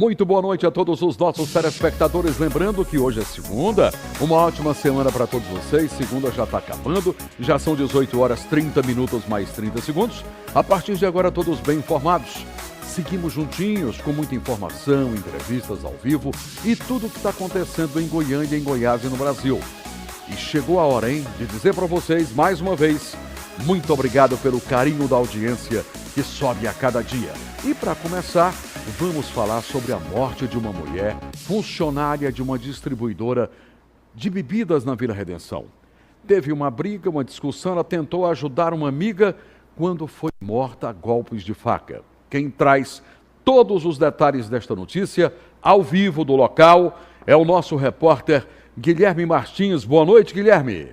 Muito boa noite a todos os nossos telespectadores. Lembrando que hoje é segunda, uma ótima semana para todos vocês. Segunda já está acabando, já são 18 horas 30 minutos mais 30 segundos. A partir de agora, todos bem informados. Seguimos juntinhos com muita informação, entrevistas ao vivo e tudo o que está acontecendo em Goiânia, em Goiás e no Brasil. E chegou a hora, hein, de dizer para vocês mais uma vez, muito obrigado pelo carinho da audiência que sobe a cada dia. E para começar, vamos falar sobre a morte de uma mulher, funcionária de uma distribuidora de bebidas na Vila Redenção. Teve uma briga, uma discussão, ela tentou ajudar uma amiga quando foi morta a golpes de faca. Quem traz todos os detalhes desta notícia, ao vivo do local, é o nosso repórter Guilherme Martins. Boa noite, Guilherme.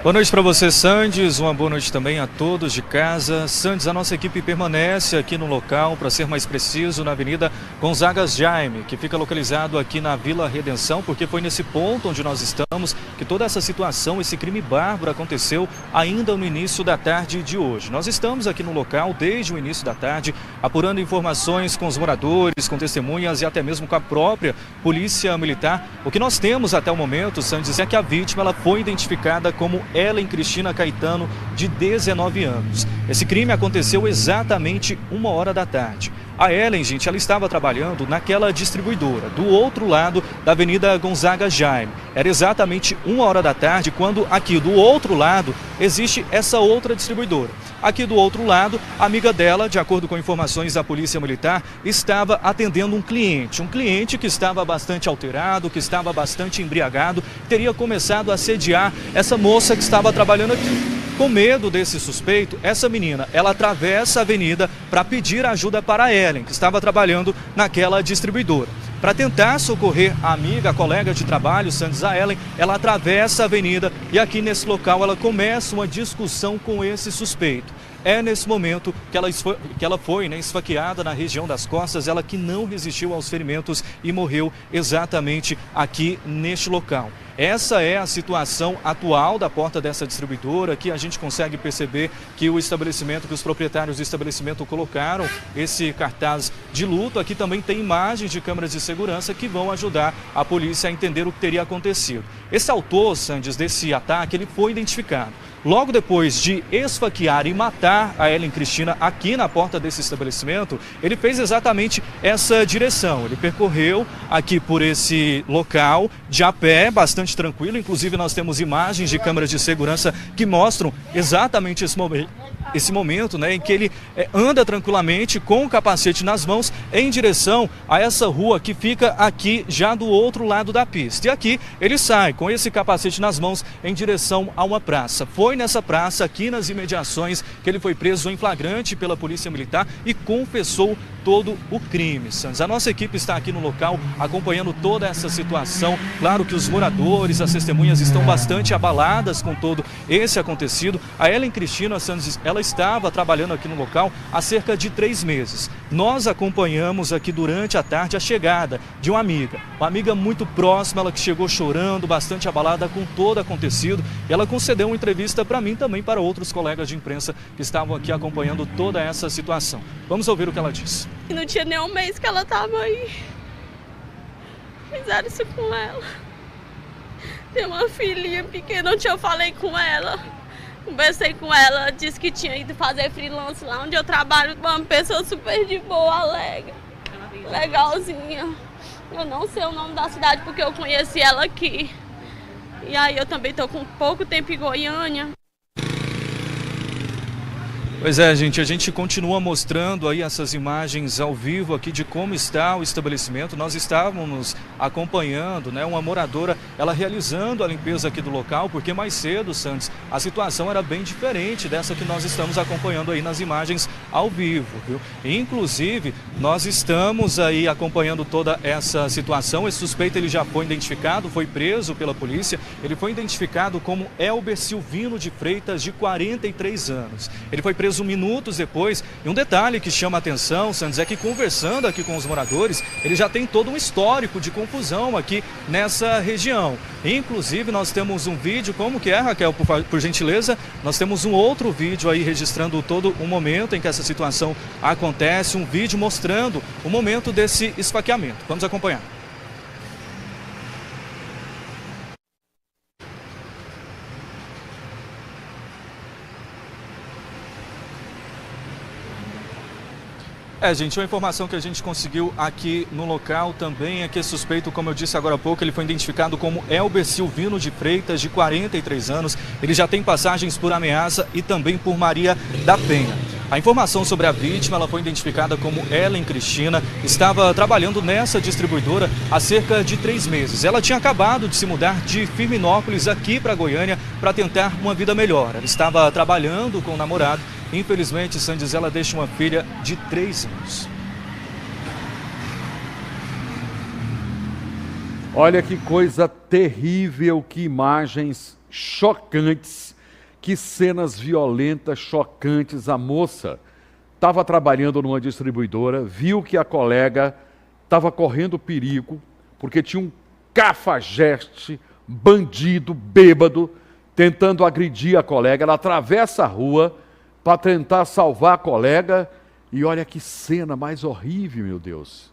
Boa noite para você, Sandes. Uma boa noite também a todos de casa. Sandes, a nossa equipe permanece aqui no local, para ser mais preciso, na Avenida Gonzaga Jaime, que fica localizado aqui na Vila Redenção, porque foi nesse ponto onde nós estamos que toda essa situação, esse crime bárbaro aconteceu ainda no início da tarde de hoje. Nós estamos aqui no local desde o início da tarde, apurando informações com os moradores, com testemunhas e até mesmo com a própria Polícia Militar. O que nós temos até o momento, Sandes, é que a vítima ela foi identificada como Ellen Cristina Caetano, de 19 anos. Esse crime aconteceu exatamente 1h da tarde. A Ellen, gente, ela estava trabalhando naquela distribuidora, do outro lado da Avenida Gonzaga Jaime. Era exatamente 1h da tarde, quando aqui do outro lado existe essa outra distribuidora. Aqui do outro lado, a amiga dela, de acordo com informações da Polícia Militar, estava atendendo um cliente que estava bastante alterado, que estava bastante embriagado, teria começado a assediar essa moça que estava trabalhando aqui. Com medo desse suspeito, essa menina, ela atravessa a avenida para pedir ajuda para a Ellen, que estava trabalhando naquela distribuidora. Para tentar socorrer a amiga, a colega de trabalho, Sandes, a Ellen, ela atravessa a avenida e aqui nesse local ela começa uma discussão com esse suspeito. É nesse momento que ela foi esfaqueada na região das costas, ela que não resistiu aos ferimentos e morreu exatamente aqui neste local. Essa é a situação atual da porta dessa distribuidora. Aqui a gente consegue perceber que o estabelecimento, que os proprietários do estabelecimento colocaram esse cartaz de luto. Aqui também tem imagens de câmeras de segurança que vão ajudar a polícia a entender o que teria acontecido. Esse autor, Sandes, desse ataque, ele foi identificado. Logo depois de esfaquear e matar a Ellen Cristina aqui na porta desse estabelecimento, ele fez exatamente essa direção. Ele percorreu aqui por esse local de a pé, bastante tranquilo. Inclusive nós temos imagens de câmeras de segurança que mostram exatamente esse momento, em que ele anda tranquilamente com o capacete nas mãos em direção a essa rua que fica aqui já do outro lado da pista. E aqui ele sai com esse capacete nas mãos em direção a uma praça. Foi nessa praça, aqui nas imediações, que ele foi preso em flagrante pela Polícia Militar e confessou todo o crime, Santos. A nossa equipe está aqui no local acompanhando toda essa situação. Claro que os moradores, as testemunhas estão bastante abaladas com todo esse acontecido. A Ellen Cristina, Santos, ela estava trabalhando aqui no local há cerca de 3 meses. Nós acompanhamos aqui durante a tarde a chegada de uma amiga muito próxima, ela que chegou chorando, bastante abalada com todo acontecido. E ela concedeu uma entrevista para mim, também para outros colegas de imprensa que estavam aqui acompanhando toda essa situação. Vamos ouvir o que ela disse. Não tinha nem um mês que ela estava aí. Fizeram isso com ela. Tem uma filhinha pequena, ontem eu falei com ela. Conversei com ela, disse que tinha ido fazer freelance lá onde eu trabalho com uma pessoa super de boa, alegre, legalzinha. Eu não sei o nome da cidade porque eu conheci ela aqui. E aí eu também estou com pouco tempo em Goiânia. Pois é, gente, a gente continua mostrando aí essas imagens ao vivo aqui de como está o estabelecimento. Nós estávamos acompanhando, uma moradora, ela realizando a limpeza aqui do local, porque mais cedo, Santos, a situação era bem diferente dessa que nós estamos acompanhando aí nas imagens ao vivo, viu? Inclusive, nós estamos aí acompanhando toda essa situação. Esse suspeito, ele já foi identificado, foi preso pela polícia. Ele foi identificado como Elber Silvino de Freitas, de 43 anos. Ele foi preso minutos depois. E um detalhe que chama a atenção, Santos, é que conversando aqui com os moradores, ele já tem todo um histórico de confusão aqui nessa região. Inclusive, nós temos um vídeo, como que é, Raquel, por gentileza? Nós temos um outro vídeo aí registrando todo o momento em que essa situação acontece, um vídeo mostrando o momento desse esfaqueamento. Vamos acompanhar. Gente, uma informação que a gente conseguiu aqui no local também é que esse suspeito, como eu disse agora há pouco, ele foi identificado como Elber Silvino de Freitas, de 43 anos. Ele já tem passagens por ameaça e também por Maria da Penha. A informação sobre a vítima, ela foi identificada como Ellen Cristina, estava trabalhando nessa distribuidora há cerca de 3 meses. Ela tinha acabado de se mudar de Firminópolis aqui para Goiânia para tentar uma vida melhor. Ela estava trabalhando com o namorado. Infelizmente, Sandes, ela deixa uma filha de 3 anos. Olha que coisa terrível, que imagens chocantes, que cenas violentas, chocantes. A moça estava trabalhando numa distribuidora, viu que a colega estava correndo perigo, porque tinha um cafajeste, bandido, bêbado, tentando agredir a colega. Ela atravessa a rua para tentar salvar a colega, e olha que cena mais horrível, meu Deus.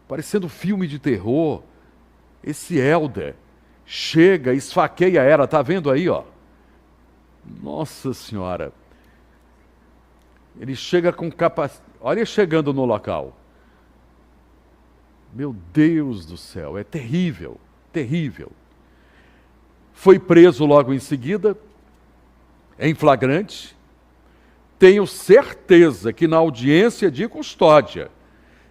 Parecendo filme de terror. Esse Elber chega, esfaqueia ela, tá vendo aí, ó? Nossa Senhora. Ele chega com capacete. Olha ele chegando no local. Meu Deus do céu, é terrível, terrível. Foi preso logo em seguida, em flagrante. Tenho certeza que na audiência de custódia,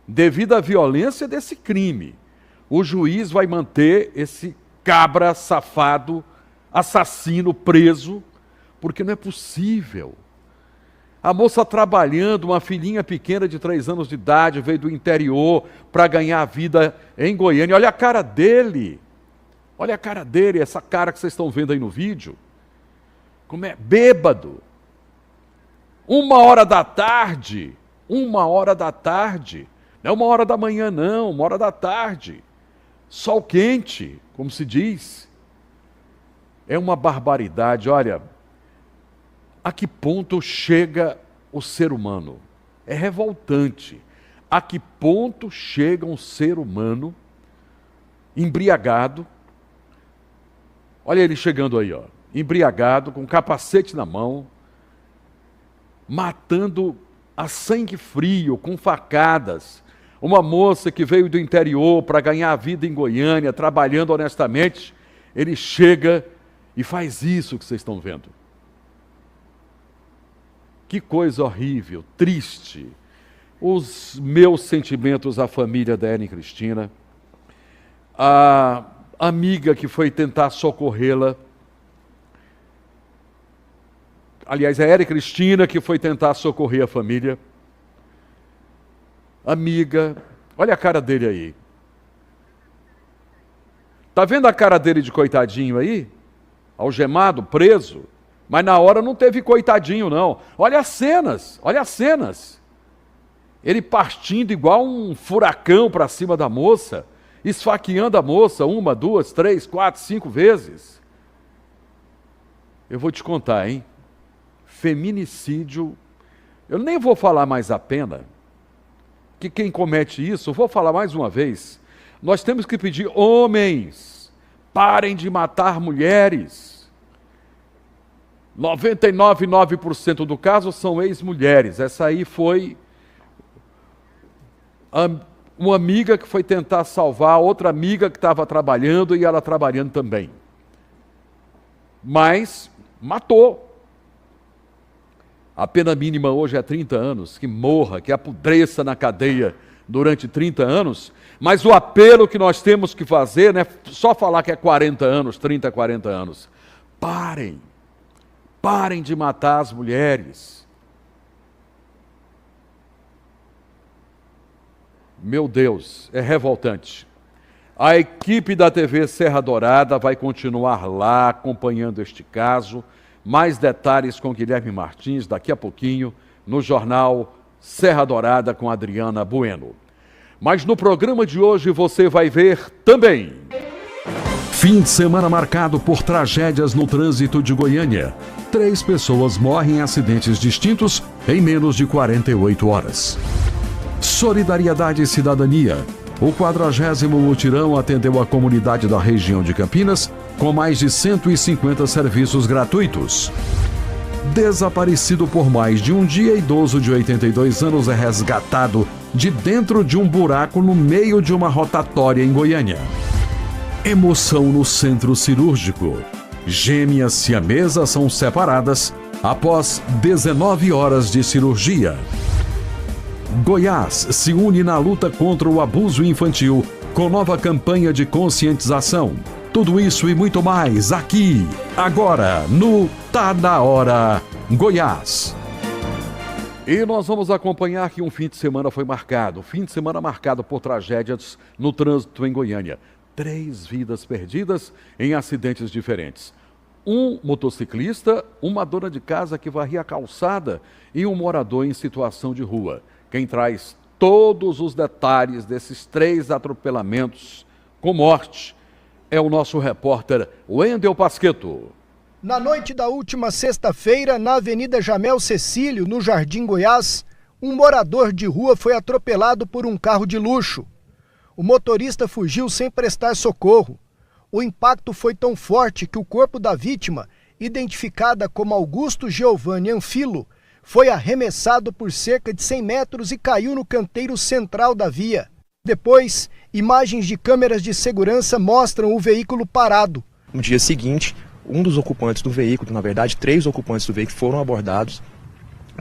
devido à violência desse crime, o juiz vai manter esse cabra safado, assassino preso, porque não é possível. A moça trabalhando, uma filhinha pequena de 3 anos de idade, veio do interior para ganhar a vida em Goiânia. Olha a cara dele. Olha a cara dele, essa cara que vocês estão vendo aí no vídeo. Como é bêbado. 1h da tarde. 1h da tarde. Não é 1h da manhã, não. 1h da tarde. Sol quente, como se diz. É uma barbaridade. Olha, a que ponto chega o ser humano? É revoltante. A que ponto chega um ser humano embriagado? Olha ele chegando aí, ó, embriagado, com capacete na mão, matando a sangue frio, com facadas. Uma moça que veio do interior para ganhar a vida em Goiânia, trabalhando honestamente, ele chega e faz isso que vocês estão vendo. Que coisa horrível, triste. Os meus sentimentos à família da Ellen Cristina, a amiga que foi tentar socorrê-la, aliás, a Ellen Cristina que foi tentar socorrer a família, amiga, olha a cara dele aí. Tá vendo a cara dele de coitadinho aí? Algemado, preso? Mas na hora não teve coitadinho, não. Olha as cenas, olha as cenas. Ele partindo igual um furacão para cima da moça, esfaqueando a moça 1, 2, 3, 4, 5 vezes. Eu vou te contar, hein? Feminicídio, eu nem vou falar mais a pena, que quem comete isso, eu vou falar mais uma vez, nós temos que pedir, homens, parem de matar mulheres. 99,9% do caso são ex-mulheres. Essa aí foi uma amiga que foi tentar salvar outra amiga que estava trabalhando e ela trabalhando também. Mas matou. A pena mínima hoje é 30 anos, que morra, que apodreça na cadeia durante 30 anos, mas o apelo que nós temos que fazer não é só falar que é 40 anos, 30, 40 anos. Parem de matar as mulheres. Meu Deus, é revoltante. A equipe da TV Serra Dourada vai continuar lá acompanhando este caso. Mais detalhes com Guilherme Martins daqui a pouquinho no jornal Serra Dourada com Adriana Bueno. Mas no programa de hoje você vai ver também. Fim de semana marcado por tragédias no trânsito de Goiânia. 3 pessoas morrem em acidentes distintos em menos de 48 horas. Solidariedade e Cidadania. O 40º mutirão atendeu a comunidade da região de Campinas com mais de 150 serviços gratuitos. Desaparecido por mais de um dia, idoso de 82 anos é resgatado de dentro de um buraco no meio de uma rotatória em Goiânia. Emoção no centro cirúrgico. Gêmeas siamesas são separadas após 19 horas de cirurgia. Goiás se une na luta contra o abuso infantil com nova campanha de conscientização. Tudo isso e muito mais aqui, agora, no Tá Na Hora Goiás. E nós vamos acompanhar que um fim de semana foi marcado. Fim de semana marcado por tragédias no trânsito em Goiânia. 3 vidas perdidas em acidentes diferentes. Um motociclista, uma dona de casa que varria a calçada e um morador em situação de rua. Quem traz todos os detalhes desses 3 atropelamentos com morte é o nosso repórter Wendel Pasquetto. Na noite da última sexta-feira, na Avenida Jamel Cecílio, no Jardim Goiás, um morador de rua foi atropelado por um carro de luxo. O motorista fugiu sem prestar socorro. O impacto foi tão forte que o corpo da vítima, identificada como Augusto Giovanni Anfilo, foi arremessado por cerca de 100 metros e caiu no canteiro central da via. Depois, imagens de câmeras de segurança mostram o veículo parado. No dia seguinte, um dos ocupantes do veículo, na verdade 3 ocupantes do veículo foram abordados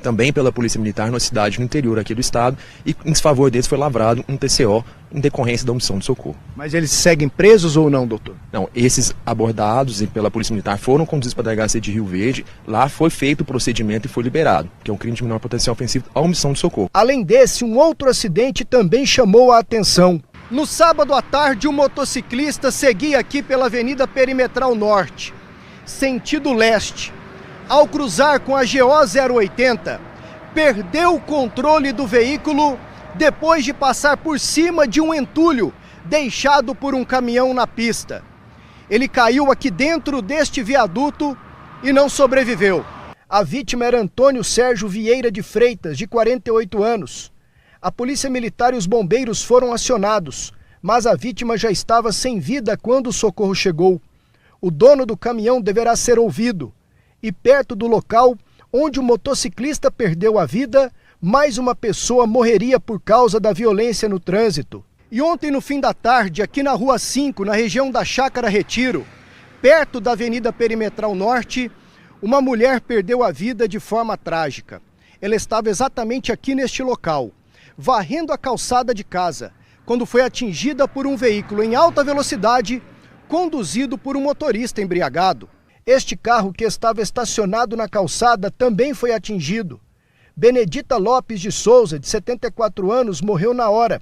também pela Polícia Militar numa cidade no interior aqui do estado e em desfavor deles foi lavrado um TCO em decorrência da omissão de socorro. Mas eles seguem presos ou não, doutor? Não, esses abordados pela Polícia Militar foram conduzidos para a delegacia de Rio Verde, lá foi feito o procedimento e foi liberado, que é um crime de menor potencial ofensivo à omissão de socorro. Além desse, um outro acidente também chamou a atenção. No sábado à tarde, um motociclista seguia aqui pela Avenida Perimetral Norte, sentido leste. Ao cruzar com a GO 080, perdeu o controle do veículo depois de passar por cima de um entulho deixado por um caminhão na pista. Ele caiu aqui dentro deste viaduto e não sobreviveu. A vítima era Antônio Sérgio Vieira de Freitas, de 48 anos. A Polícia Militar e os bombeiros foram acionados, mas a vítima já estava sem vida quando o socorro chegou. O dono do caminhão deverá ser ouvido. E perto do local onde o motociclista perdeu a vida, mais uma pessoa morreria por causa da violência no trânsito. E ontem, no fim da tarde, aqui na Rua 5, na região da Chácara Retiro, perto da Avenida Perimetral Norte, uma mulher perdeu a vida de forma trágica. Ela estava exatamente aqui neste local, varrendo a calçada de casa, quando foi atingida por um veículo em alta velocidade, conduzido por um motorista embriagado. Este carro que estava estacionado na calçada também foi atingido. Benedita Lopes de Souza, de 74 anos, morreu na hora.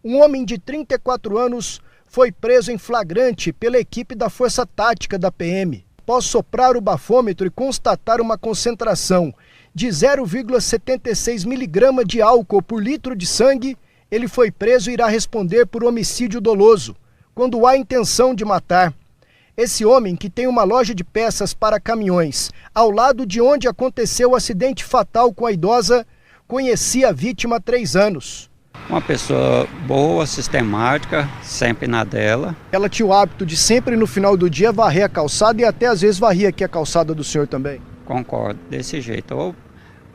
Um homem de 34 anos foi preso em flagrante pela equipe da Força Tática da PM. Após soprar o bafômetro e constatar uma concentração de 0,76 miligrama de álcool por litro de sangue, ele foi preso e irá responder por homicídio doloso, quando há intenção de matar. Esse homem, que tem uma loja de peças para caminhões, ao lado de onde aconteceu o acidente fatal com a idosa, conhecia a vítima há 3 anos. Uma pessoa boa, sistemática, sempre na dela. Ela tinha o hábito de sempre no final do dia varrer a calçada e até às vezes varria aqui a calçada do senhor também? Concordo, desse jeito. Ou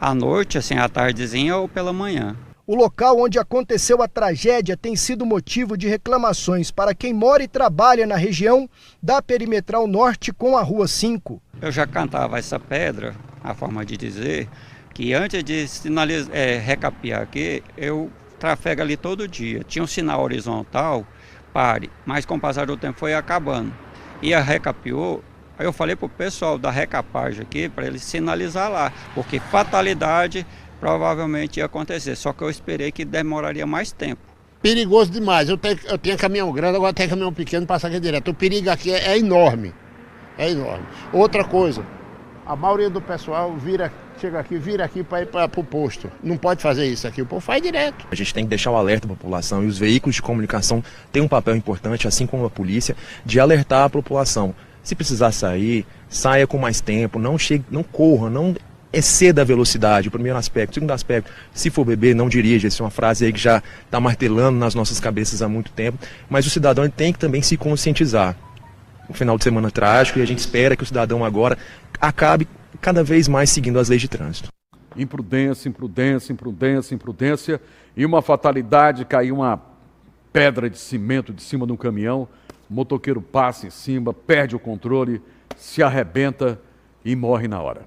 à noite, assim, à tardezinha ou pela manhã. O local onde aconteceu a tragédia tem sido motivo de reclamações para quem mora e trabalha na região da Perimetral Norte com a Rua 5. Eu já cantava essa pedra, a forma de dizer, que antes de sinalizar, recapear aqui, eu trafego ali todo dia. Tinha um sinal horizontal, pare, mas com o passar do tempo foi acabando. E a recapeou, aí eu falei para o pessoal da recapagem aqui, para eles sinalizar lá, porque fatalidade provavelmente ia acontecer, só que eu esperei que demoraria mais tempo. Perigoso demais, eu tenho caminhão grande, agora tenho caminhão pequeno, passa aqui direto. O perigo aqui é enorme, é enorme. Outra coisa, a maioria do pessoal chega aqui, vira aqui para ir para o posto. Não pode fazer isso aqui, o povo faz direto. A gente tem que deixar o alerta à população e os veículos de comunicação têm um papel importante, assim como a polícia, de alertar a população. Se precisar sair, saia com mais tempo, não chegue, não corra, não exceda a velocidade, o primeiro aspecto. O segundo aspecto, se for beber, não dirija. Essa é uma frase aí que já está martelando nas nossas cabeças há muito tempo, mas o cidadão ele tem que também se conscientizar. Um final de semana trágico e a gente espera que o cidadão agora acabe cada vez mais seguindo as leis de trânsito. Imprudência, imprudência, imprudência, imprudência. E uma fatalidade, caiu uma pedra de cimento de cima de um caminhão, o motoqueiro passa em cima, perde o controle, se arrebenta e morre na hora.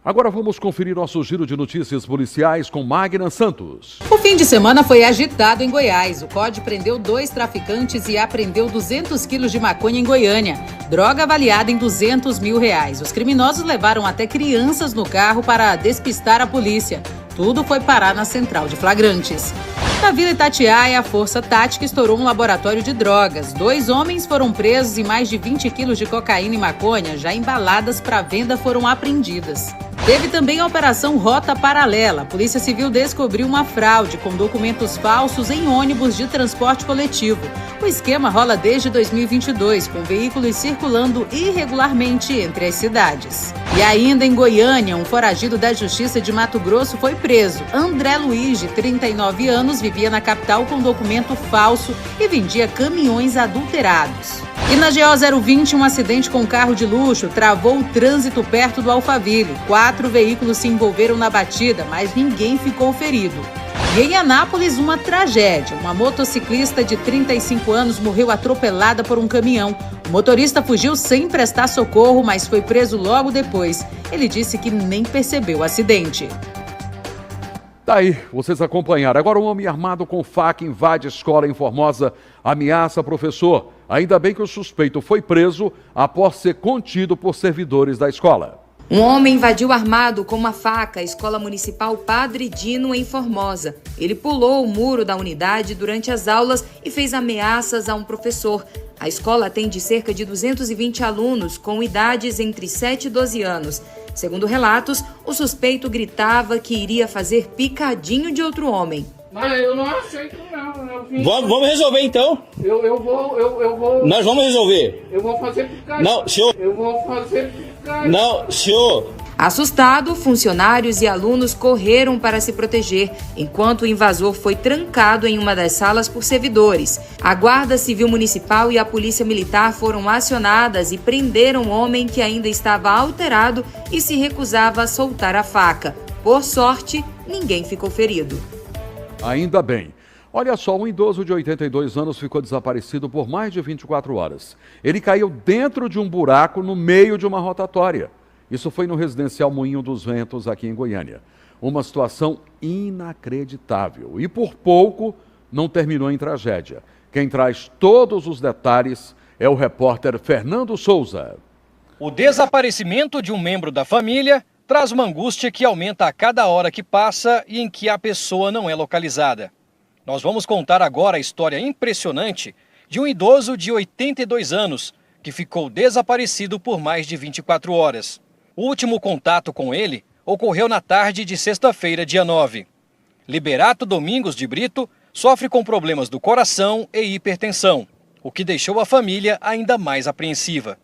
Agora vamos conferir nosso giro de notícias policiais com Magna Santos. O fim de semana foi agitado em Goiás. O COD prendeu 2 traficantes e apreendeu 200 quilos de maconha em Goiânia. Droga avaliada em R$200 mil. Os criminosos levaram até crianças no carro para despistar a polícia. Tudo foi parar na central de flagrantes. Na Vila Itatiaia, a Força Tática estourou um laboratório de drogas. 2 homens foram presos e mais de 20 quilos de cocaína e maconha, já embaladas para venda, foram apreendidas. Teve também a Operação Rota Paralela. A Polícia Civil descobriu uma fraude com documentos falsos em ônibus de transporte coletivo. O esquema rola desde 2022, com veículos circulando irregularmente entre as cidades. E ainda em Goiânia, um foragido da Justiça de Mato Grosso foi preso. André Luiz, de 39 anos, vivia na capital com documento falso e vendia caminhões adulterados. E na GO 020, um acidente com um carro de luxo travou o trânsito perto do Alphaville. 4 veículos se envolveram na batida, mas ninguém ficou ferido. E em Anápolis, uma tragédia. Uma motociclista de 35 anos morreu atropelada por um caminhão. O motorista fugiu sem prestar socorro, mas foi preso logo depois. Ele disse que nem percebeu o acidente. Daí, vocês acompanharam. Agora um homem armado com faca invade escola em Formosa, ameaça professor. Ainda bem que o suspeito foi preso após ser contido por servidores da escola. Um homem invadiu armado com uma faca a Escola Municipal Padre Dino, em Formosa. Ele pulou o muro da unidade durante as aulas e fez ameaças a um professor. A escola atende cerca de 220 alunos com idades entre 7 e 12 anos. Segundo relatos, o suspeito gritava que iria fazer picadinho de outro homem. Mas eu não aceito, não. Vamos resolver, então. Eu vou... Nós vamos resolver. Eu vou fazer picadinho. Não, senhor. Eu vou fazer picadinho. Não, senhor. Assustado, funcionários e alunos correram para se proteger, enquanto o invasor foi trancado em uma das salas por servidores. A Guarda Civil Municipal e a Polícia Militar foram acionadas e prenderam o homem que ainda estava alterado e se recusava a soltar a faca. Por sorte, ninguém ficou ferido. Ainda bem. Olha só, um idoso de 82 anos ficou desaparecido por mais de 24 horas. Ele caiu dentro de um buraco no meio de uma rotatória. Isso foi no residencial Moinho dos Ventos, aqui em Goiânia. Uma situação inacreditável. E por pouco não terminou em tragédia. Quem traz todos os detalhes é o repórter Fernando Souza. O desaparecimento de um membro da família traz uma angústia que aumenta a cada hora que passa e em que a pessoa não é localizada. Nós vamos contar agora a história impressionante de um idoso de 82 anos que ficou desaparecido por mais de 24 horas. O último contato com ele ocorreu na tarde de sexta-feira, dia 9. Liberato Domingos de Brito sofre com problemas do coração e hipertensão, o que deixou a família ainda mais apreensiva.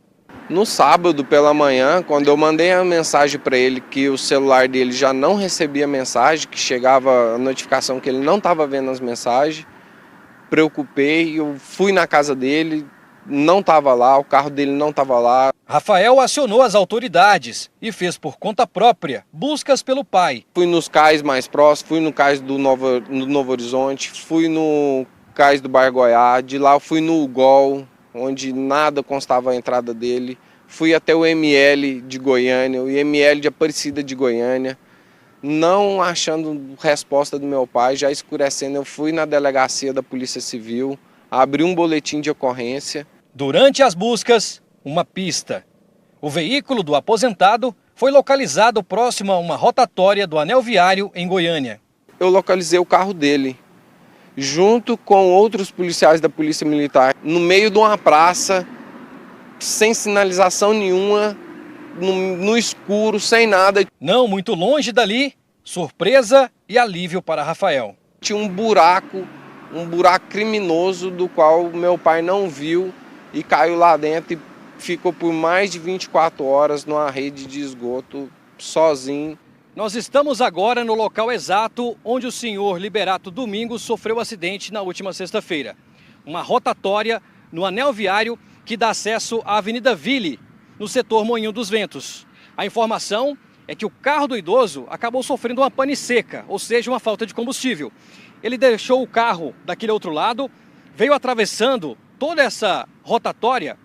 No sábado pela manhã, quando eu mandei a mensagem para ele que o celular dele já não recebia mensagem, que chegava a notificação que ele não estava vendo as mensagens, preocupei, eu fui na casa dele, não estava lá, o carro dele não estava lá. Rafael acionou as autoridades e fez por conta própria buscas pelo pai. Fui nos cais mais próximos, fui no cais do Novo Horizonte, fui no cais do Bairro Goiás, de lá eu fui no UGOL, onde nada constava a entrada dele. Fui até o ML de Goiânia, o ML de Aparecida de Goiânia, não achando resposta do meu pai, já escurecendo, eu fui na delegacia da Polícia Civil, abri um boletim de ocorrência. Durante as buscas, uma pista. O veículo do aposentado foi localizado próximo a uma rotatória do anel viário em Goiânia. Eu localizei o carro dele, junto com outros policiais da Polícia Militar, no meio de uma praça, sem sinalização nenhuma, no escuro, sem nada. Não muito longe dali, surpresa e alívio para Rafael. Tinha um buraco criminoso do qual meu pai não viu e caiu lá dentro e ficou por mais de 24 horas numa rede de esgoto sozinho. Nós estamos agora no local exato onde o senhor Liberato Domingos sofreu acidente na última sexta-feira. Uma rotatória no anel viário que dá acesso à Avenida Ville, no setor Moinho dos Ventos. A informação é que o carro do idoso acabou sofrendo uma pane seca, ou seja, uma falta de combustível. Ele deixou o carro daquele outro lado, veio atravessando toda essa rotatória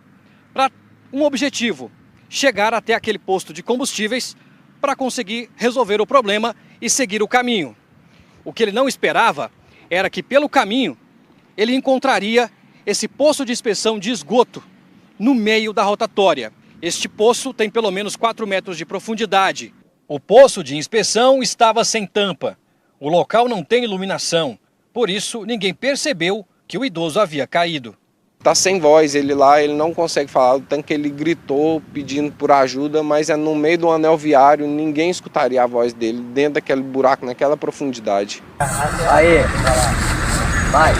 para um objetivo: chegar até aquele posto de combustíveis para conseguir resolver o problema e seguir o caminho. O que ele não esperava era que pelo caminho ele encontraria esse poço de inspeção de esgoto no meio da rotatória. Este poço tem pelo menos 4 metros de profundidade. O poço de inspeção estava sem tampa. O local não tem iluminação. Por isso, ninguém percebeu que o idoso havia caído. Tá sem voz, ele lá, ele não consegue falar, tanto que ele gritou pedindo por ajuda, mas é no meio do anel viário, ninguém escutaria a voz dele dentro daquele buraco, naquela profundidade. Aí, vai.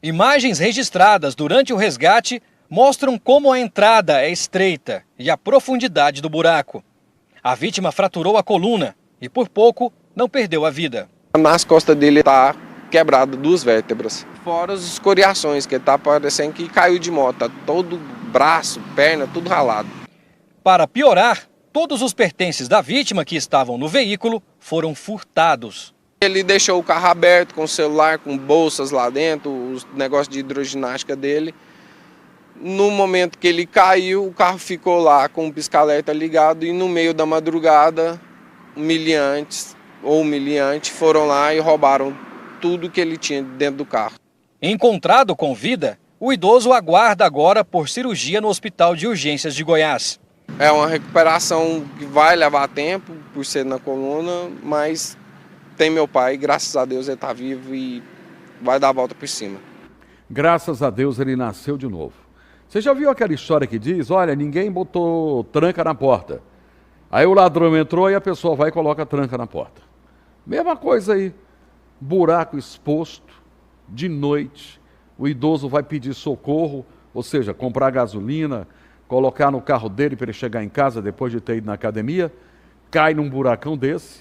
Imagens registradas durante o resgate mostram como a entrada é estreita e a profundidade do buraco. A vítima fraturou a coluna e por pouco não perdeu a vida. Nas costas dele tá quebrado 2 vértebras, fora as escoriações, que ele tá parecendo que caiu de moto, tá todo braço, perna, tudo ralado. Para piorar, todos os pertences da vítima que estavam no veículo foram furtados. Ele deixou o carro aberto, com o celular, com bolsas lá dentro, os negócios de hidroginástica dele. No momento que ele caiu, o carro ficou lá com o pisca-alerta ligado e no meio da madrugada, humilhante foram lá e roubaram tudo que ele tinha dentro do carro. Encontrado com vida, o idoso aguarda agora por cirurgia no Hospital de Urgências de Goiás. É uma recuperação que vai levar tempo, por ser na coluna, mas tem meu pai, graças a Deus ele está vivo e vai dar a volta por cima. Graças a Deus ele nasceu de novo. Você já viu aquela história que diz, olha, ninguém botou tranca na porta. Aí o ladrão entrou e a pessoa vai e coloca a tranca na porta. Mesma coisa aí. Buraco exposto, de noite, o idoso vai pedir socorro, ou seja, comprar gasolina, colocar no carro dele para ele chegar em casa depois de ter ido na academia, cai num buracão desse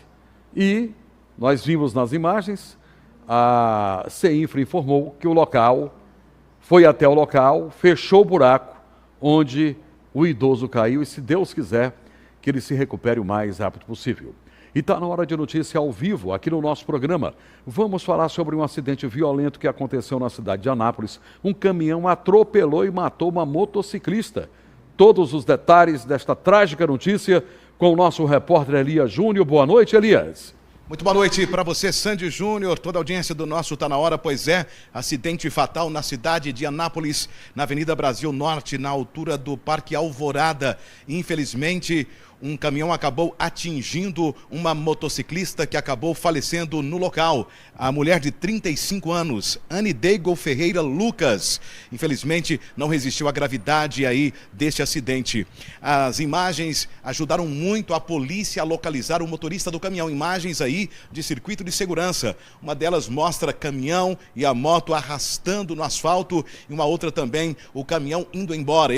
e nós vimos nas imagens, a CEINFRA informou que foi até o local, fechou o buraco onde o idoso caiu e, se Deus quiser, que ele se recupere o mais rápido possível. E está na hora de notícia ao vivo, aqui no nosso programa. Vamos falar sobre um acidente violento que aconteceu na cidade de Anápolis. Um caminhão atropelou e matou uma motociclista. Todos os detalhes desta trágica notícia com o nosso repórter Elias Júnior. Boa noite, Elias. Muito boa noite para você, Sandy Júnior, toda a audiência do nosso Tá Na Hora, pois é, acidente fatal na cidade de Anápolis, na Avenida Brasil Norte, na altura do Parque Alvorada. Infelizmente, um caminhão acabou atingindo uma motociclista que acabou falecendo no local. A mulher de 35 anos, Anne Deigo Ferreira Lucas, infelizmente não resistiu à gravidade aí deste acidente. As imagens ajudaram muito a polícia a localizar o motorista do caminhão. Imagens aí de circuito de segurança. Uma delas mostra caminhão e a moto arrastando no asfalto e uma outra também o caminhão indo embora,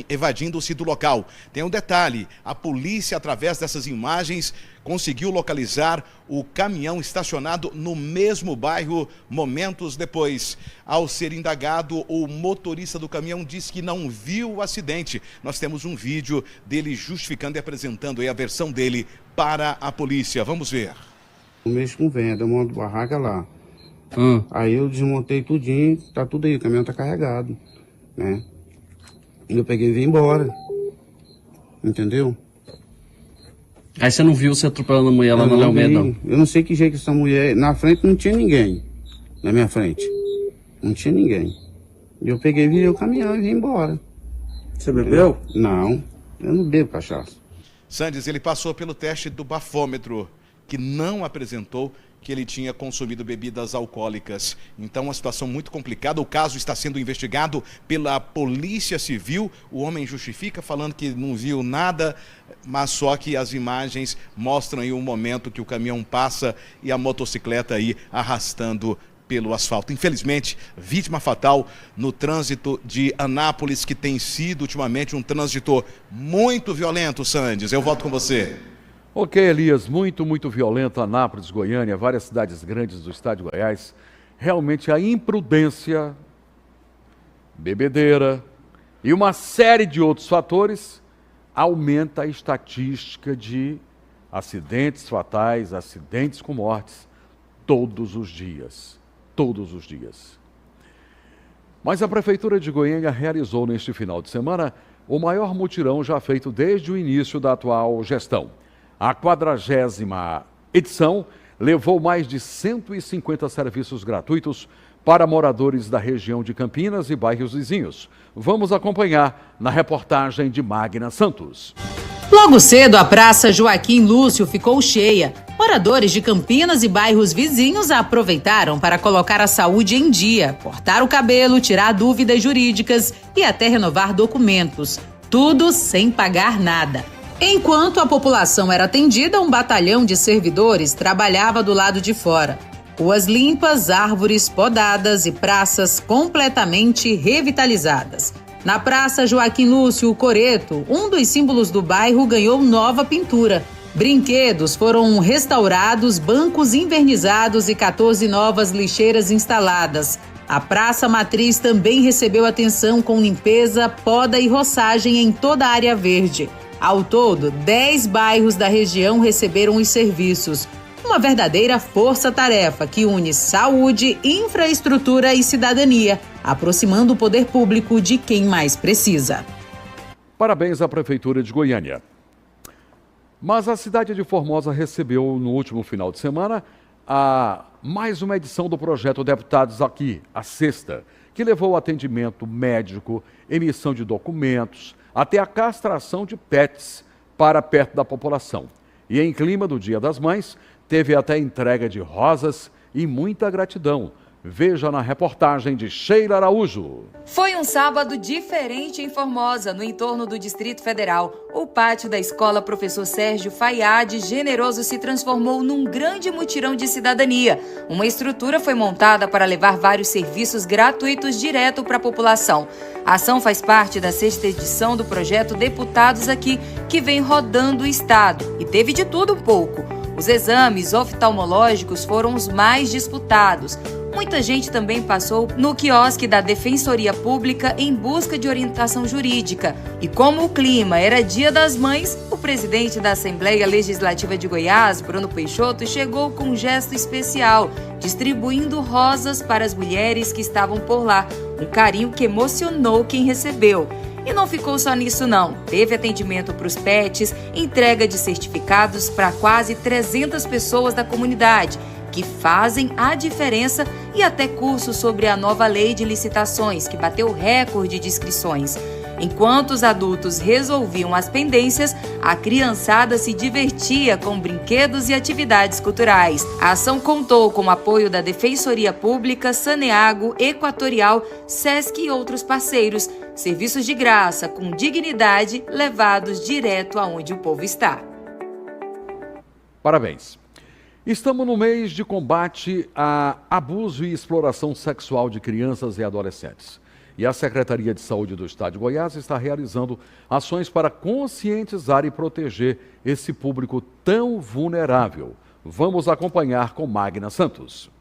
evadindo-se do local. Tem um detalhe, a polícia, através dessas imagens, conseguiu localizar o caminhão estacionado no mesmo bairro momentos depois. Ao ser indagado, o motorista do caminhão diz que não viu o acidente. Nós temos um vídeo dele justificando e apresentando aí a versão dele para a polícia. Vamos ver. Eu mexo com venda, eu monto barraca lá. Aí eu desmontei tudinho, tá tudo aí, o caminhão tá carregado, né? E eu peguei e vim embora. Entendeu? Aí você não viu você atropelando a mulher lá na Leomé, não? Eu não sei que jeito que essa mulher... Na frente não tinha ninguém. Na minha frente. Não tinha ninguém. E eu peguei, virei o caminhão e vim embora. Você bebeu? Não, eu não bebo cachaça. Sandes, ele passou pelo teste do bafômetro, que não apresentou que ele tinha consumido bebidas alcoólicas. Então, uma situação muito complicada. O caso está sendo investigado pela Polícia Civil. O homem justifica falando que não viu nada, mas só que as imagens mostram aí o momento que o caminhão passa e a motocicleta aí arrastando pelo asfalto. Infelizmente, vítima fatal no trânsito de Anápolis, que tem sido ultimamente um trânsito muito violento, Sandes. Eu volto com você. Ok, Elias, muito violento, Anápolis, Goiânia, várias cidades grandes do estado de Goiás. Realmente a imprudência, bebedeira e uma série de outros fatores aumenta a estatística de acidentes fatais, acidentes com mortes, todos os dias. Mas a Prefeitura de Goiânia realizou neste final de semana o maior mutirão já feito desde o início da atual gestão. A 40ª edição levou mais de 150 serviços gratuitos para moradores da região de Campinas e bairros vizinhos. Vamos acompanhar na reportagem de Magna Santos. Logo cedo, a Praça Joaquim Lúcio ficou cheia. Moradores de Campinas e bairros vizinhos aproveitaram para colocar a saúde em dia, cortar o cabelo, tirar dúvidas jurídicas e até renovar documentos. Tudo sem pagar nada. Enquanto a população era atendida, um batalhão de servidores trabalhava do lado de fora. Ruas limpas, árvores podadas e praças completamente revitalizadas. Na Praça Joaquim Lúcio, o coreto, um dos símbolos do bairro, ganhou nova pintura. Brinquedos foram restaurados, bancos invernizados e 14 novas lixeiras instaladas. A Praça Matriz também recebeu atenção com limpeza, poda e roçagem em toda a área verde. Ao todo, 10 bairros da região receberam os serviços. Uma verdadeira força-tarefa que une saúde, infraestrutura e cidadania, aproximando o poder público de quem mais precisa. Parabéns à Prefeitura de Goiânia. Mas a cidade de Formosa recebeu no último final de semana mais uma edição do projeto Deputados Aqui, a 6ª, que levou atendimento médico, emissão de documentos, até a castração de pets para perto da população. E em clima do Dia das Mães, teve até entrega de rosas e muita gratidão. Veja na reportagem de Sheila Araújo. Foi um sábado diferente em Formosa, no entorno do Distrito Federal. O pátio da escola Professor Sérgio Fayad Generoso se transformou num grande mutirão de cidadania. Uma estrutura foi montada para levar vários serviços gratuitos direto para a população. A ação faz parte da 6ª edição do projeto Deputados Aqui, que vem rodando o estado. E teve de tudo um pouco. Os exames oftalmológicos foram os mais disputados. Muita gente também passou no quiosque da Defensoria Pública em busca de orientação jurídica. E como o clima era Dia das Mães, o presidente da Assembleia Legislativa de Goiás, Bruno Peixoto, chegou com um gesto especial, distribuindo rosas para as mulheres que estavam por lá. Um carinho que emocionou quem recebeu. E não ficou só nisso não. Teve atendimento para os pets, entrega de certificados para quase 300 pessoas da comunidade, que fazem a diferença, e até curso sobre a nova lei de licitações, que bateu recorde de inscrições. Enquanto os adultos resolviam as pendências, a criançada se divertia com brinquedos e atividades culturais. A ação contou com o apoio da Defensoria Pública, Saneago, Equatorial, Sesc e outros parceiros. Serviços de graça, com dignidade, levados direto aonde o povo está. Parabéns. Estamos no mês de combate a abuso e exploração sexual de crianças e adolescentes. E a Secretaria de Saúde do Estado de Goiás está realizando ações para conscientizar e proteger esse público tão vulnerável. Vamos acompanhar com Magna Santos.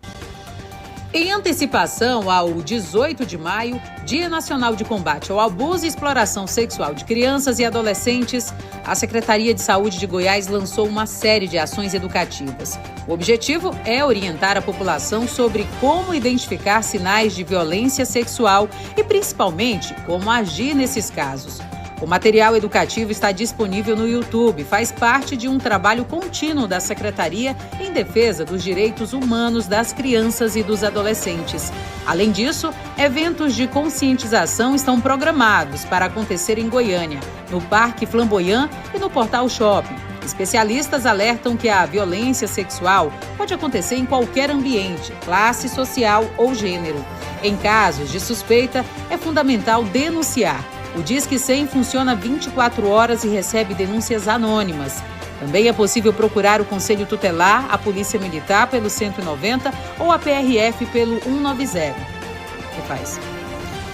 Em antecipação ao 18 de maio, Dia Nacional de Combate ao Abuso e Exploração Sexual de Crianças e Adolescentes, a Secretaria de Saúde de Goiás lançou uma série de ações educativas. O objetivo é orientar a população sobre como identificar sinais de violência sexual e, principalmente, como agir nesses casos. O material educativo está disponível no YouTube, faz parte de um trabalho contínuo da Secretaria em defesa dos direitos humanos das crianças e dos adolescentes. Além disso, eventos de conscientização estão programados para acontecer em Goiânia, no Parque Flamboyant e no Portal Shopping. Especialistas alertam que a violência sexual pode acontecer em qualquer ambiente, classe social ou gênero. Em casos de suspeita, é fundamental denunciar. O Disque 100 funciona 24 horas e recebe denúncias anônimas. Também é possível procurar o Conselho Tutelar, a Polícia Militar pelo 190 ou a PRF pelo 190.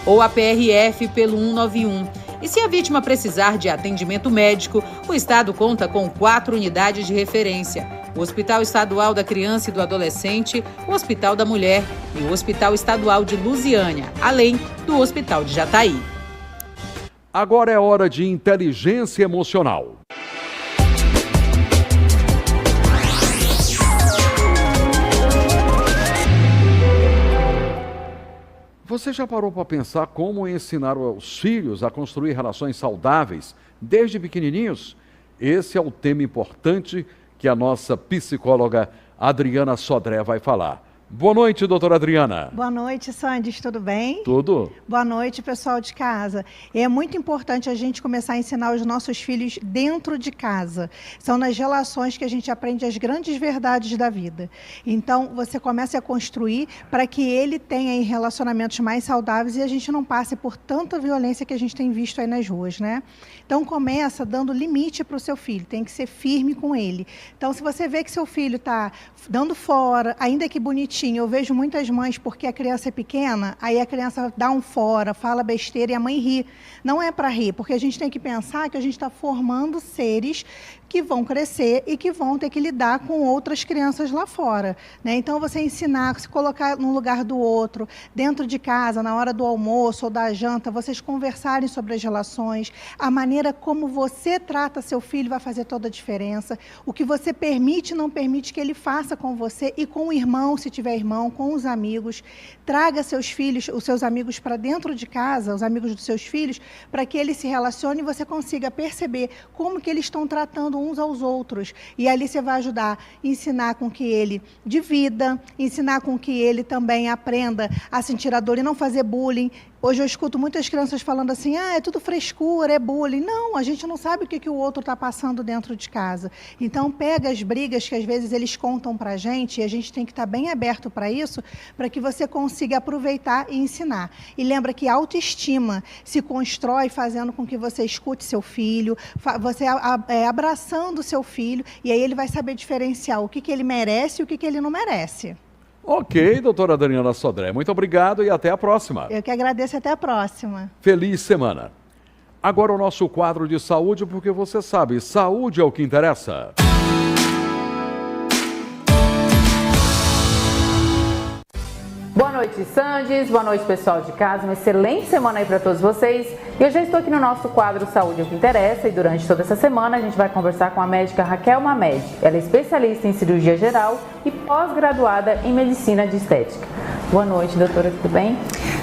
Ou a PRF pelo 191. E se a vítima precisar de atendimento médico, o Estado conta com 4 unidades de referência: o Hospital Estadual da Criança e do Adolescente, o Hospital da Mulher e o Hospital Estadual de Lusiânia, além do Hospital de Jataí. Agora é hora de inteligência emocional. Você já parou para pensar como ensinar os filhos a construir relações saudáveis desde pequenininhos? Esse é o tema importante que a nossa psicóloga Adriana Sodré vai falar. Boa noite, doutora Adriana. Boa noite, Sandes, tudo bem? Tudo. Boa noite, pessoal de casa. É muito importante a gente começar a ensinar os nossos filhos dentro de casa. São nas relações que a gente aprende as grandes verdades da vida. Então, você começa a construir para que ele tenha relacionamentos mais saudáveis e a gente não passe por tanta violência que a gente tem visto aí nas ruas, né? Então, começa dando limite para o seu filho, tem que ser firme com ele. Então, se você vê que seu filho está dando fora, ainda que bonitinho, eu vejo muitas mães, porque a criança é pequena, aí a criança dá um fora, fala besteira e a mãe ri. Não é para rir, porque a gente tem que pensar que a gente está formando seres que vão crescer e que vão ter que lidar com outras crianças lá fora, né? Então, você ensinar, se colocar no lugar do outro, dentro de casa, na hora do almoço ou da janta, vocês conversarem sobre as relações, a maneira como você trata seu filho vai fazer toda a diferença, o que você permite e não permite que ele faça com você e com o irmão, se tiver irmão, com os amigos. Traga seus filhos, os seus amigos para dentro de casa, os amigos dos seus filhos, para que eles se relacionem e você consiga perceber como que eles estão tratando uns aos outros. E ali você vai ajudar a ensinar com que ele divida, ensinar com que ele também aprenda a sentir a dor e não fazer bullying. Hoje eu escuto muitas crianças falando assim, é tudo frescura, é bullying. Não, a gente não sabe o que o outro está passando dentro de casa. Então, pega as brigas que às vezes eles contam para a gente, e a gente tem que estar bem aberto para isso, para que você consiga aproveitar e ensinar. E lembra que a autoestima se constrói fazendo com que você escute seu filho, você abraçando o seu filho, e aí ele vai saber diferenciar o que ele merece e o que ele não merece. Ok, doutora Adriana Sodré, muito obrigado e até a próxima. Eu que agradeço, até a próxima. Feliz semana. Agora o nosso quadro de saúde, porque você sabe, saúde é o que interessa. Boa noite, Sandes. Boa noite, pessoal de casa. Uma excelente semana aí para todos vocês. E eu já estou aqui no nosso quadro Saúde é o que Interessa e durante toda essa semana a gente vai conversar com a médica Raquel Mamed. Ela é especialista em cirurgia geral e pós-graduada em medicina de estética. Boa noite, doutora, tudo bem?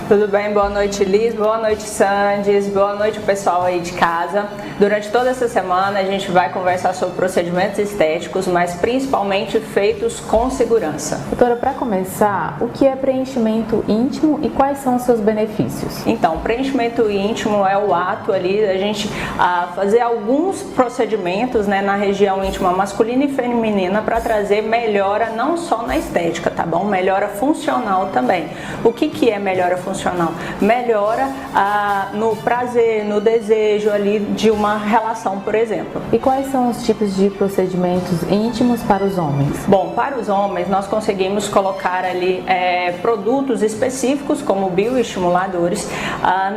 Tudo bem, boa noite, Liz, boa noite, Sandes, boa noite, pessoal aí de casa. Durante toda essa semana a gente vai conversar sobre procedimentos estéticos, mas principalmente feitos com segurança. Doutora, para começar, o que é preenchimento íntimo e quais são os seus benefícios? Então, preenchimento íntimo é o ato ali da gente fazer alguns procedimentos, né, na região íntima masculina e feminina para trazer melhora não só na estética, tá bom? Melhora funcional também. O que é melhora funcional? Melhora no prazer, no desejo ali de uma relação, por exemplo. E quais são os tipos de procedimentos íntimos para os homens? Bom, para os homens nós conseguimos colocar ali produtos específicos como bioestimuladores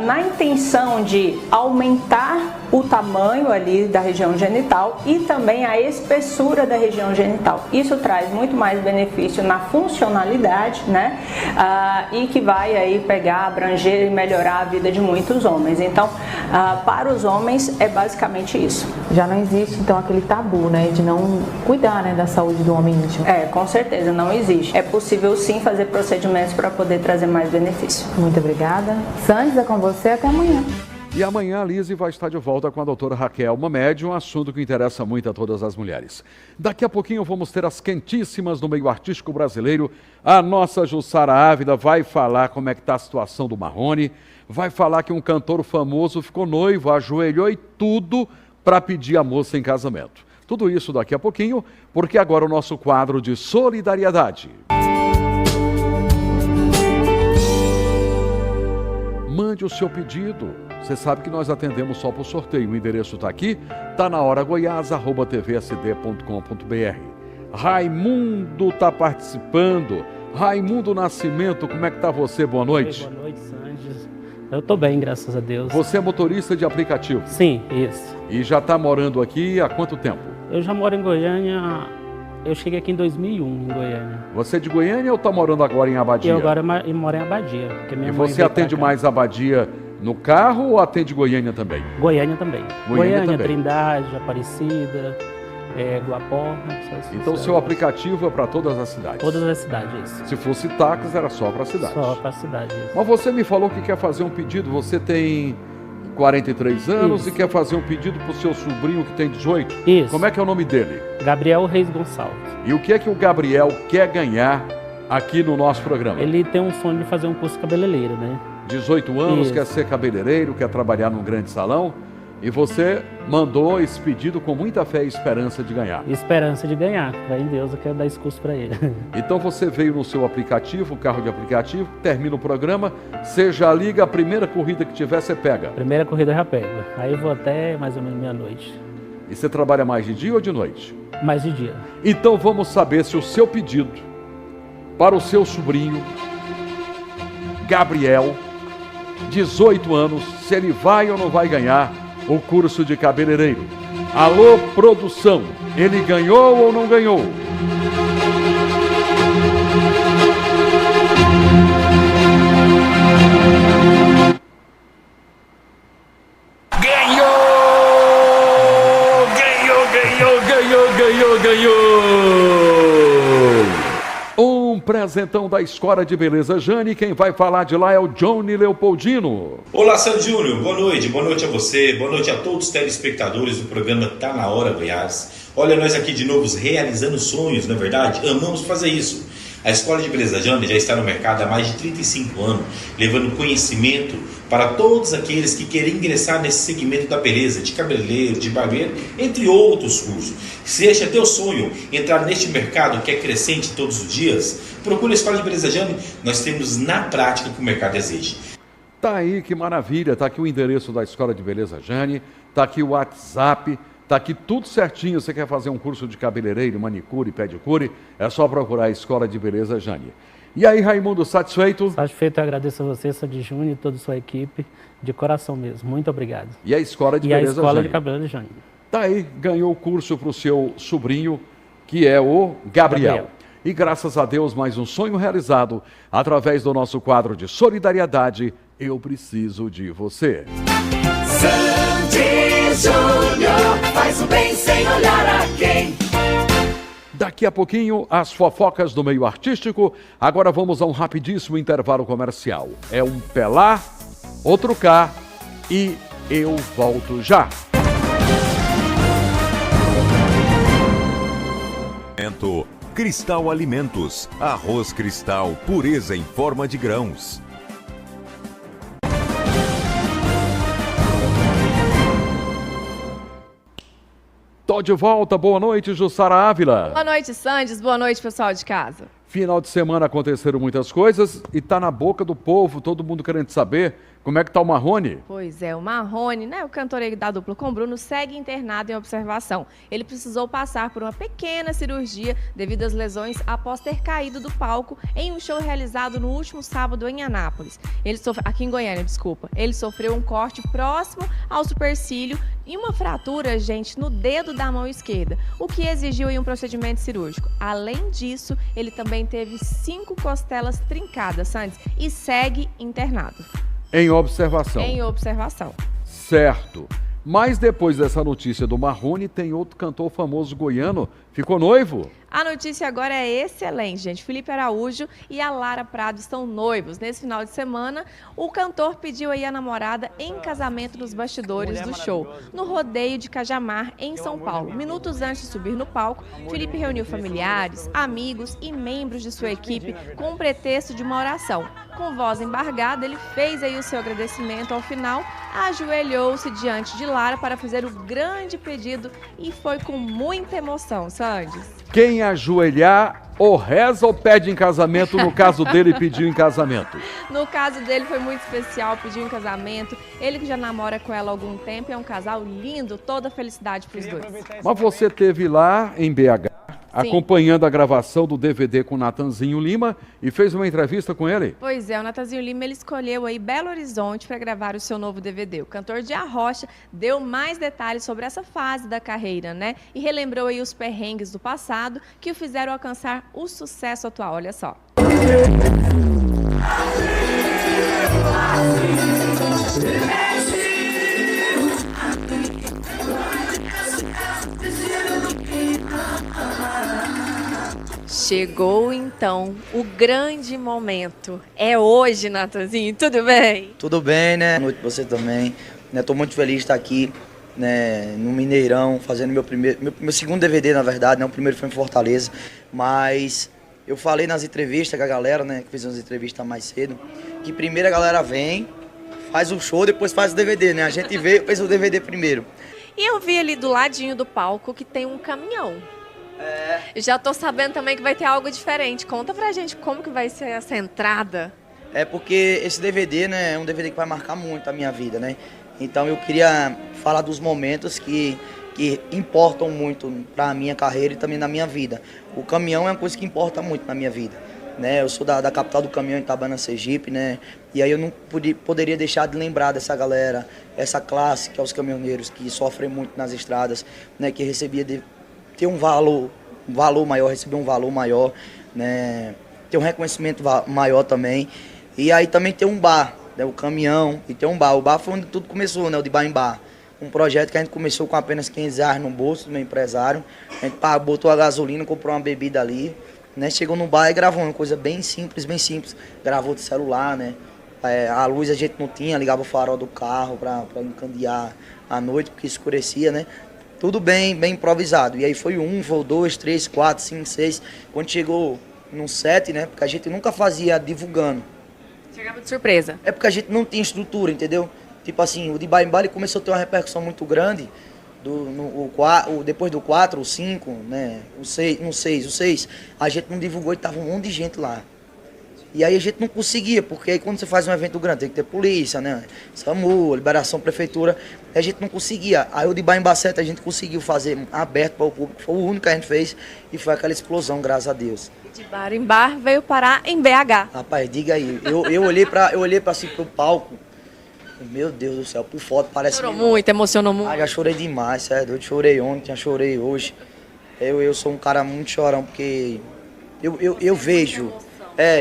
na intenção de aumentar o tamanho ali da região genital e também a espessura da região genital. Isso traz muito mais benefício na funcionalidade, né? E que vai aí pegar, abranger e melhorar a vida de muitos homens. Então, para os homens é basicamente isso. Já não existe então aquele tabu, né, de não cuidar, né, da saúde do homem íntimo? Com certeza não existe. É possível sim fazer procedimentos para poder trazer mais benefício. Muito obrigada. Sandes, é com você, até amanhã. E amanhã a Lise vai estar de volta com a doutora Raquel Mamed, um assunto que interessa muito a todas as mulheres. Daqui a pouquinho vamos ter as quentíssimas no meio artístico brasileiro. A nossa Jussara Ávila vai falar como é que está a situação do Marrone, vai falar que um cantor famoso ficou noivo, ajoelhou e tudo para pedir a moça em casamento. Tudo isso daqui a pouquinho, porque agora o nosso quadro de solidariedade. Mande mande o seu pedido. Você sabe que nós atendemos só por sorteio. O endereço está aqui, tanahoragoiás@tvsd.com.br. Raimundo está participando. Raimundo Nascimento, como é que tá você? Boa noite. Boa noite, Sandes. Eu tô bem, graças a Deus. Você é motorista de aplicativo? Sim, isso. E já está morando aqui há quanto tempo? Eu já moro em Goiânia, eu cheguei aqui em 2001, em Goiânia. Você é de Goiânia ou está morando agora em Abadia? Eu agora moro em Abadia. E você atende mais Abadia no carro ou atende Goiânia também? Goiânia também. Goiânia também. Trindade, Aparecida, Guapó. Então o seu aplicativo é para todas as cidades? Todas as cidades, isso. Se fosse táxi, era só para a cidade? Só para a cidade, isso. Mas você me falou que quer fazer um pedido, você tem 43 anos Isso. E quer fazer um pedido para o seu sobrinho que tem 18? Isso. Como é que é o nome dele? Gabriel Reis Gonçalves. E o que é que o Gabriel quer ganhar aqui no nosso programa? Ele tem um sonho de fazer um curso cabeleireiro, né? 18 anos, Isso. quer ser cabeleireiro, quer trabalhar num grande salão. E você mandou esse pedido com muita fé e esperança de ganhar. Esperança de ganhar. Vai em Deus, eu quero dar esse curso para ele. Então você veio no seu aplicativo, carro de aplicativo, termina o programa, você já liga, a primeira corrida que tiver, você pega. Primeira corrida eu já pego. Aí eu vou até mais ou menos meia-noite. E você trabalha mais de dia ou de noite? Mais de dia. Então vamos saber se o seu pedido para o seu sobrinho, Gabriel, 18 anos, se ele vai ou não vai ganhar o curso de cabeleireiro. Alô, produção, ele ganhou ou não ganhou? Ganhou! Um presentão da Escola de Beleza Jane. Quem vai falar de lá é o Johnny Leopoldino. Olá, Sandy Júnior. Boa noite a você. Boa noite a todos os telespectadores do programa Tá Na Hora Goiás. Olha, nós aqui de novo realizando sonhos, não é verdade? Amamos fazer isso. A Escola de Beleza Jane já está no mercado há mais de 35 anos, levando conhecimento para todos aqueles que querem ingressar nesse segmento da beleza, de cabeleireiro, de barbeiro, entre outros cursos. Se este é teu sonho, entrar neste mercado que é crescente todos os dias, procure a Escola de Beleza Jane, nós temos na prática o que o mercado exige. Tá aí, que maravilha, tá aqui o endereço da Escola de Beleza Jane, tá aqui o WhatsApp, tá aqui tudo certinho. Você quer fazer um curso de cabeleireiro, manicure, pedicure, é só procurar a Escola de Beleza Jane. E aí, Raimundo, satisfeito? Satisfeito, eu agradeço a você, Sandy Júnior e toda a sua equipe, de coração mesmo. Muito obrigado. E a Escola de Beleza Jane? E a Escola de Cabelo de Jane. Tá aí, ganhou o curso para o seu sobrinho, que é o Gabriel. E graças a Deus, mais um sonho realizado através do nosso quadro de solidariedade. Eu preciso de você. Sandy Júnior faz o bem sem olhar a quem. Daqui a pouquinho, as fofocas do meio artístico. Agora vamos a um rapidíssimo intervalo comercial. É um Pé lá, outro cá e eu volto já. Cristal Alimentos, arroz Cristal, pureza em forma de grãos. Tô de volta, boa noite, Jussara Ávila. Boa noite, Sandes, boa noite, pessoal de casa. Final de semana aconteceram muitas coisas e tá na boca do povo, todo mundo querendo saber como é que tá o Marrone. Pois é, o Marrone, né, o cantor aí da dupla com Bruno, segue internado em observação. Ele precisou passar por uma pequena cirurgia devido às lesões após ter caído do palco em um show realizado no último sábado em Anápolis. Aqui em Goiânia, desculpa. Ele sofreu um corte próximo ao supercílio e uma fratura, gente, no dedo da mão esquerda, o que exigiu aí um procedimento cirúrgico. Além disso, ele também teve 5 costelas trincadas, Sandes, e segue internado. Em observação. Em observação. Certo. Mas depois dessa notícia do Marrone, tem outro cantor famoso goiano. Ficou noivo? A notícia agora é excelente, gente. Felipe Araújo e a Lara Prado estão noivos. Nesse final de semana, o cantor pediu aí a namorada em casamento nos bastidores do show, no rodeio de Cajamar, em São Paulo. Minutos antes de subir no palco, Felipe reuniu familiares, amigos e membros de sua equipe com o pretexto de uma oração. Com voz embargada, ele fez aí o seu agradecimento. Ao final, ajoelhou-se diante de Lara para fazer o grande pedido e foi com muita emoção, Sandes. Quem ajoelhar ou reza ou pede em casamento, no caso dele pediu em casamento. No caso dele foi muito especial, pediu em casamento. Ele que já namora com ela há algum tempo, é um casal lindo, toda felicidade para os dois. Mas você esteve lá em BH, acompanhando a gravação do DVD com Natanzinho Lima e fez uma entrevista com ele. Pois é, o Natanzinho Lima ele escolheu aí Belo Horizonte para gravar o seu novo DVD. O cantor de Arrocha deu mais detalhes sobre essa fase da carreira, né? E relembrou aí os perrengues do passado que o fizeram alcançar o sucesso atual. Olha só. Chegou então o grande momento. É hoje, Natanzinho, tudo bem? Tudo bem, né? Boa noite pra você também. Estou muito feliz de estar aqui, né, no Mineirão, fazendo meu segundo DVD, na verdade, né? O primeiro foi em Fortaleza, mas eu falei nas entrevistas com a galera, né, que fiz umas entrevistas mais cedo, que primeiro a galera vem, faz o show, depois faz o DVD, né? A gente veio, fez o DVD primeiro. E eu vi ali do ladinho do palco que tem um caminhão. Já tô sabendo também que vai ter algo diferente. Conta pra gente como que vai ser essa entrada. É porque esse DVD, né, é um DVD que vai marcar muito a minha vida, né? Então eu queria falar dos momentos que importam muito pra minha carreira e também na minha vida. O caminhão é uma coisa que importa muito na minha vida, né? Eu sou da capital do caminhão, Itabana, Sergipe, né? E aí eu não poderia deixar de lembrar dessa galera, essa classe que é os caminhoneiros que sofrem muito nas estradas, né? Que recebia ter um valor maior, receber um valor maior, né? Ter um reconhecimento maior também. E aí também tem um bar, né? O caminhão e tem um bar. O bar foi onde tudo começou, né? O de bar em bar. Um projeto que a gente começou com apenas 500 reais no bolso do meu empresário. A gente botou a gasolina, comprou uma bebida ali, né? Chegou no bar e gravou uma coisa bem simples. Gravou de celular, né? A luz a gente não tinha, ligava o farol do carro para encandear à noite, porque escurecia, né? Tudo bem improvisado. E aí foi 1, foi 2, 3, 4, 5, 6. Quando chegou no 7, né? Porque a gente nunca fazia divulgando. Chegava de surpresa. É porque a gente não tinha estrutura, entendeu? Tipo assim, o de bar em bar começou a ter uma repercussão muito grande. Depois do 4, o 5, né? O 6. A gente não divulgou e tava um monte de gente lá. E aí a gente não conseguia, porque aí quando você faz um evento grande, tem que ter polícia, né? SAMU, liberação, prefeitura, a gente não conseguia. Aí o de bar em bar 7 a gente conseguiu fazer aberto para o público, foi o único que a gente fez e foi aquela explosão, graças a Deus. De bar em bar veio parar em BH. Rapaz, diga aí, eu olhei para assim, pro palco, meu Deus do céu, por foto parece... Chorou muito, emocionou muito. Já chorei demais, sério, eu chorei ontem, já chorei hoje. Eu sou um cara muito chorão, porque eu vejo...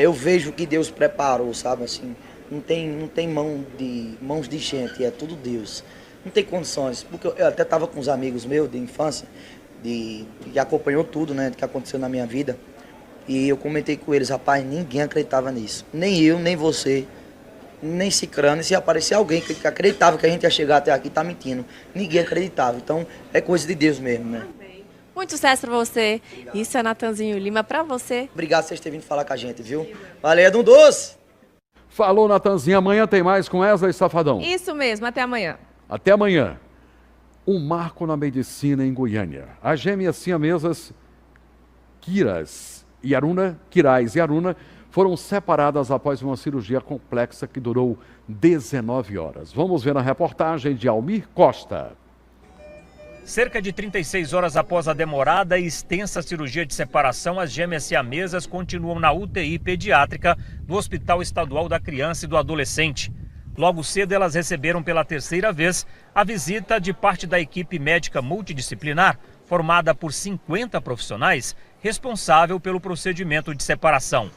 eu vejo que Deus preparou, sabe, assim, não tem mãos de gente, é tudo Deus. Não tem condições, porque eu até estava com uns amigos meus de infância, que acompanhou tudo, né, que aconteceu na minha vida, e eu comentei com eles, rapaz, ninguém acreditava nisso, nem eu, nem você, nem Cicrano, se aparecer alguém que acreditava que a gente ia chegar até aqui, tá mentindo, ninguém acreditava, então é coisa de Deus mesmo, né. Muito sucesso pra você. Isso é Natanzinho Lima pra você. Obrigado por vocês terem vindo falar com a gente, viu? Valeu, é de um doce! Falou, Natanzinho. Amanhã tem mais com Wesley Safadão. Isso mesmo, até amanhã. Até amanhã. Um marco na medicina em Goiânia. As gêmeas siamesas Kirais e Aruna foram separadas após uma cirurgia complexa que durou 19 horas. Vamos ver a reportagem de Almir Costa. Cerca de 36 horas após a demorada e extensa cirurgia de separação, as gêmeas siamesas continuam na UTI pediátrica do Hospital Estadual da Criança e do Adolescente. Logo cedo, elas receberam pela terceira vez a visita de parte da equipe médica multidisciplinar, formada por 50 profissionais, responsável pelo procedimento de separação.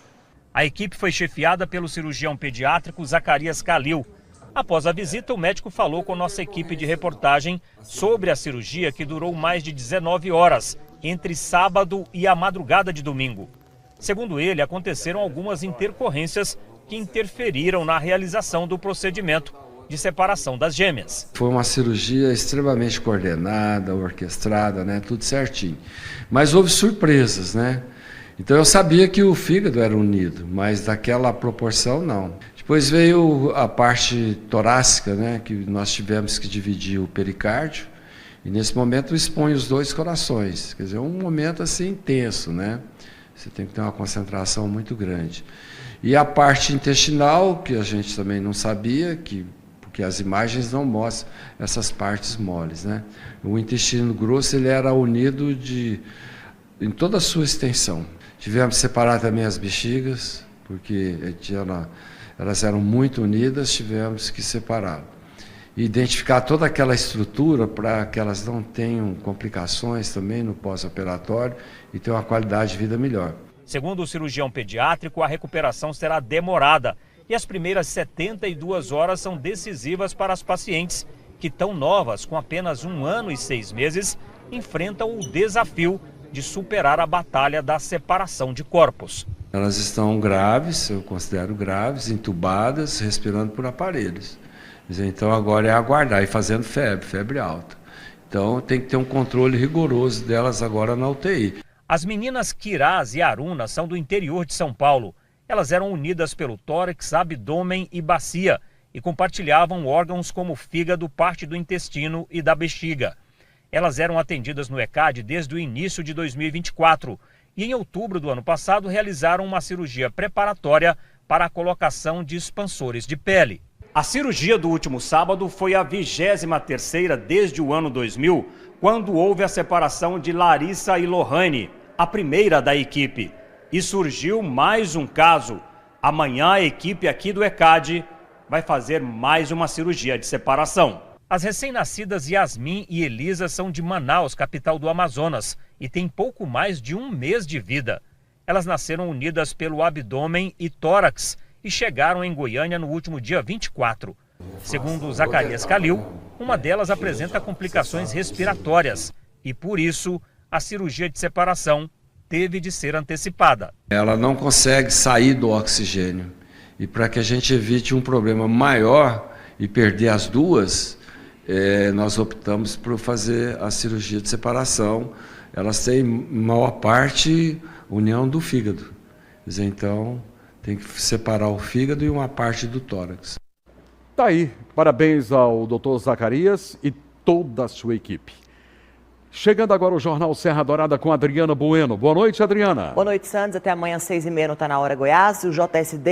A equipe foi chefiada pelo cirurgião pediátrico Zacarias Calil. Após a visita, o médico falou com nossa equipe de reportagem sobre a cirurgia que durou mais de 19 horas, entre sábado e a madrugada de domingo. Segundo ele, aconteceram algumas intercorrências que interferiram na realização do procedimento de separação das gêmeas. Foi uma cirurgia extremamente coordenada, orquestrada, né, tudo certinho. Mas houve surpresas, né? Então eu sabia que o fígado era unido, mas daquela proporção não. Depois veio a parte torácica, né, que nós tivemos que dividir o pericárdio, E nesse momento expõe os dois corações, quer dizer, é um momento assim intenso, né? Você tem que ter uma concentração muito grande. E a parte intestinal, que a gente também não sabia, porque as imagens não mostram essas partes moles, né? O intestino grosso ele era unido em toda a sua extensão. Tivemos que separar também as bexigas, porque elas eram muito unidas, tivemos que separar. E identificar toda aquela estrutura para que elas não tenham complicações também no pós-operatório e ter uma qualidade de vida melhor. Segundo o cirurgião pediátrico, a recuperação será demorada e as primeiras 72 horas são decisivas para as pacientes que, tão novas, com apenas 1 ano e 6 meses, enfrentam o desafio de superar a batalha da separação de corpos. Elas estão graves, eu considero graves, entubadas, respirando por aparelhos. Então agora é aguardar e fazendo febre alta. Então tem que ter um controle rigoroso delas agora na UTI. As meninas Kiraz e Aruna são do interior de São Paulo. Elas eram unidas pelo tórax, abdômen e bacia e compartilhavam órgãos como fígado, parte do intestino e da bexiga. Elas eram atendidas no ECAD desde o início de 2024 e em outubro do ano passado realizaram uma cirurgia preparatória para a colocação de expansores de pele. A cirurgia do último sábado foi a 23ª desde o ano 2000, quando houve a separação de Larissa e Lohane, a primeira da equipe. E surgiu mais um caso. Amanhã a equipe aqui do ECAD vai fazer mais uma cirurgia de separação. As recém-nascidas Yasmin e Elisa são de Manaus, capital do Amazonas, e têm pouco mais de 1 mês de vida. Elas nasceram unidas pelo abdômen e tórax e chegaram em Goiânia no último dia 24. Segundo Zacarias Calil, uma delas apresenta complicações respiratórias e, por isso, a cirurgia de separação teve de ser antecipada. Ela não consegue sair do oxigênio. E para que a gente evite um problema maior e perder as duas, nós optamos por fazer a cirurgia de separação. Elas têm, maior parte, união do fígado. Quer dizer, então, tem que separar o fígado e uma parte do tórax. Tá aí. Parabéns ao Dr. Zacarias e toda a sua equipe. Chegando agora o Jornal Serra Dourada com Adriana Bueno. Boa noite, Adriana. Boa noite, Santos. Até amanhã, 6h30, no Tá Na Hora Goiás. O JSD